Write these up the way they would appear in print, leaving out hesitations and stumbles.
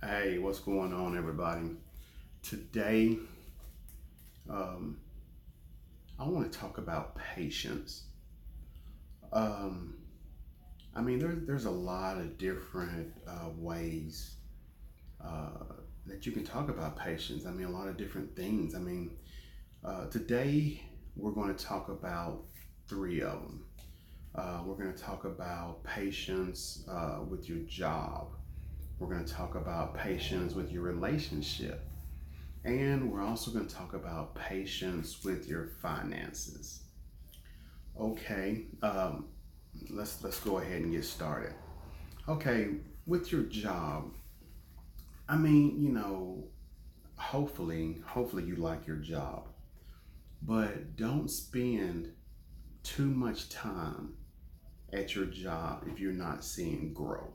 Hey, what's going on, everybody? Today, um, I want to talk about patience. Um, there's a lot of different ways that you can talk about patience. A lot of different things. Today we're going to talk about three of them. We're going to talk about patience with your job. We're going to talk about patience with your relationship. And we're also going to talk about patience with your finances. Okay, let's go ahead and get started. Okay, with your job, I mean, you know, hopefully you like your job, but don't spend too much time at your job if you're not seeing growth.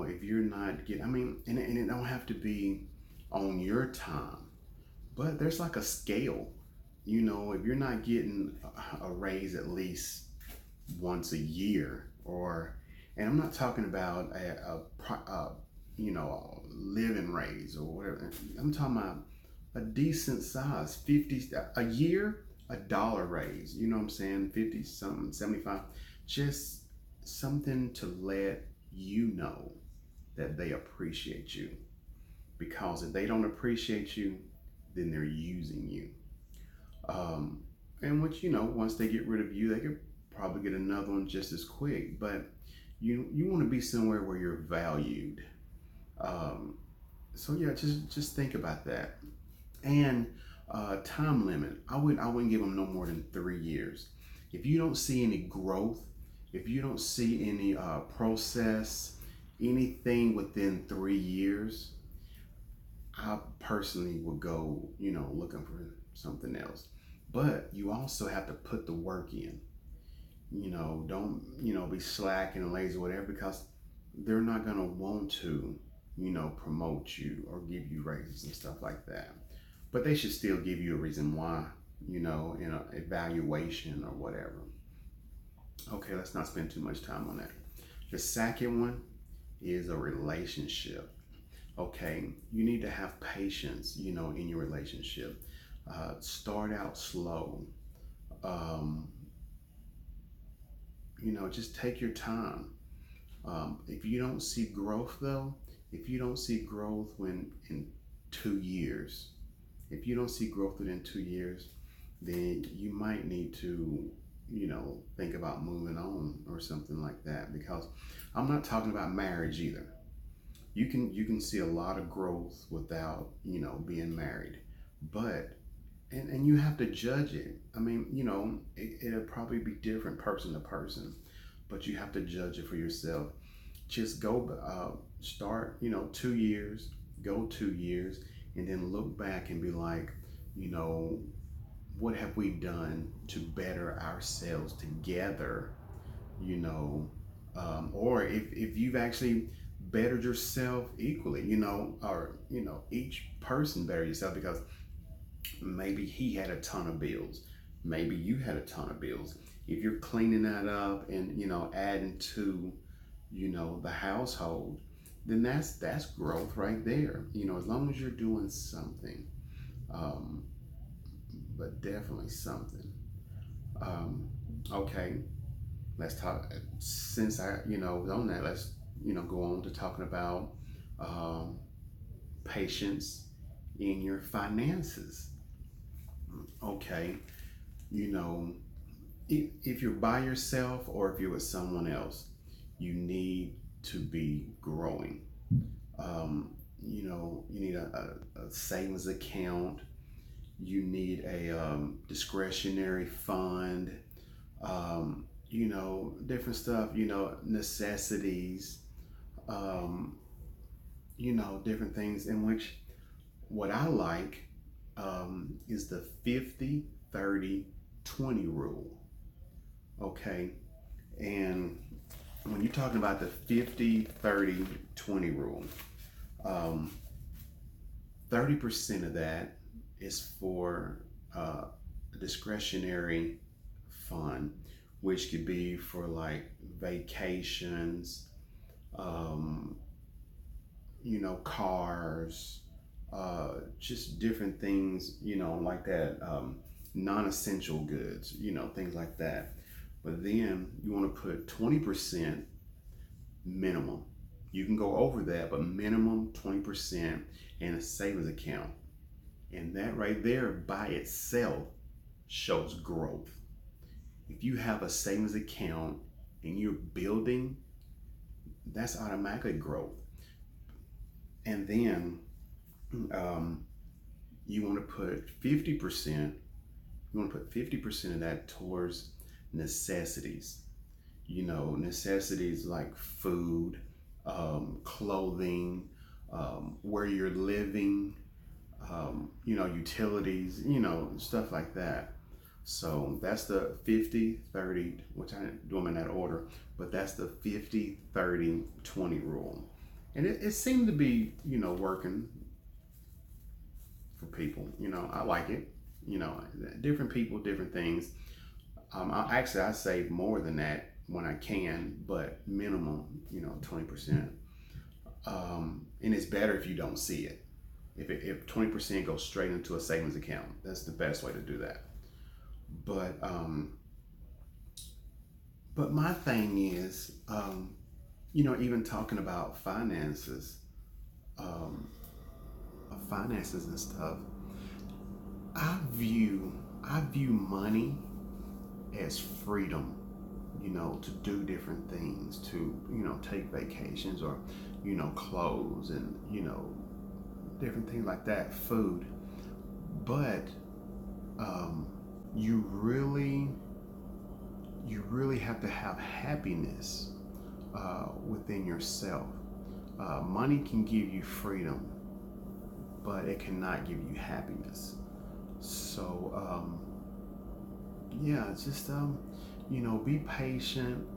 If you're not getting, and it don't have to be on your time, but there's like a scale. If you're not getting a raise at least once a year, and I'm not talking about a living raise or whatever. I'm talking about a decent size, 50 a year, $1 raise. You know what I'm saying? 50 something, 75. Just something to let you know that they appreciate you. Because if they don't appreciate you, then they're using you. Um, and once they get rid of you, they could probably get another one just as quick. But you want to be somewhere where you're valued. Um, so yeah, just think about that. And time limit, I wouldn't give them no more than 3 years. If you don't see any growth, if you don't see any process, anything within 3 years, I personally would go, looking for something else. But you also have to put the work in. Don't, be slack and lazy, or whatever, because they're not going to want to, promote you or give you raises and stuff like that. But they should still give you a reason why, in an evaluation or whatever. Okay, let's not spend too much time on that. The second one is a relationship. Okay, you need to have patience, in your relationship. Start out slow. Um, just take your time. If you don't see growth, though, if you don't see growth when in 2 years, if you don't see growth within 2 years, then you might need to, think about moving on or something like that. Because I'm not talking about marriage either. You can see a lot of growth without being married, but and you have to judge it. It'll probably be different person to person, but you have to judge it for yourself. Just go start 2 years, go 2 years, and then look back and be like, you know what have we done to better ourselves together, you know or if you've actually bettered yourself equally, or each person better yourself, because maybe he had a ton of bills, maybe you had a ton of bills. If you're cleaning that up and adding to the household, then that's growth right there, as long as you're doing something. um, but definitely something. um, okay, let's talk. Since I was on that, let's go on to talking about um, patience in your finances. Okay, you know if you're by yourself or if you're with someone else, you need to be growing. You need a savings account. You need a discretionary fund. Different stuff. Necessities. Um, different things in which what I like is the 50-30-20 rule. Okay. And when you're talking about the 50-30-20 rule, um, 30% of that is for a discretionary fund, which could be for like vacations, um, cars, just different things, like that, non-essential goods, things like that. But then you want to put 20% minimum. You can go over that, but minimum 20% in a savings account. And that right there by itself shows growth. If you have a savings account and you're building, that's automatically growth. And then you want to put 50%, you want to put 50% of that towards necessities. Necessities like food, clothing, where you're living, utilities, stuff like that. So that's the 50/30, which I didn't do them in that order, but that's the 50/30/20 rule. And it seemed to be, working for people. I like it. Different people, different things. I save more than that when I can, but minimum, 20%. And it's better if you don't see it. If 20% goes straight into a savings account, that's the best way to do that. But my thing is, even talking about um, finances and stuff, I view money as freedom, to do different things, to take vacations, or clothes, and different things like that, food. But um, you really have to have happiness within yourself. Money can give you freedom, but it cannot give you happiness. So yeah, just be patient.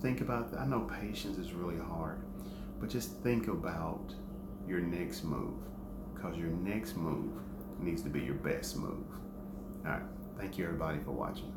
Think about I know patience is really hard, but just think about your next move, because your next move needs to be your best move. All right. Thank you, everybody, for watching.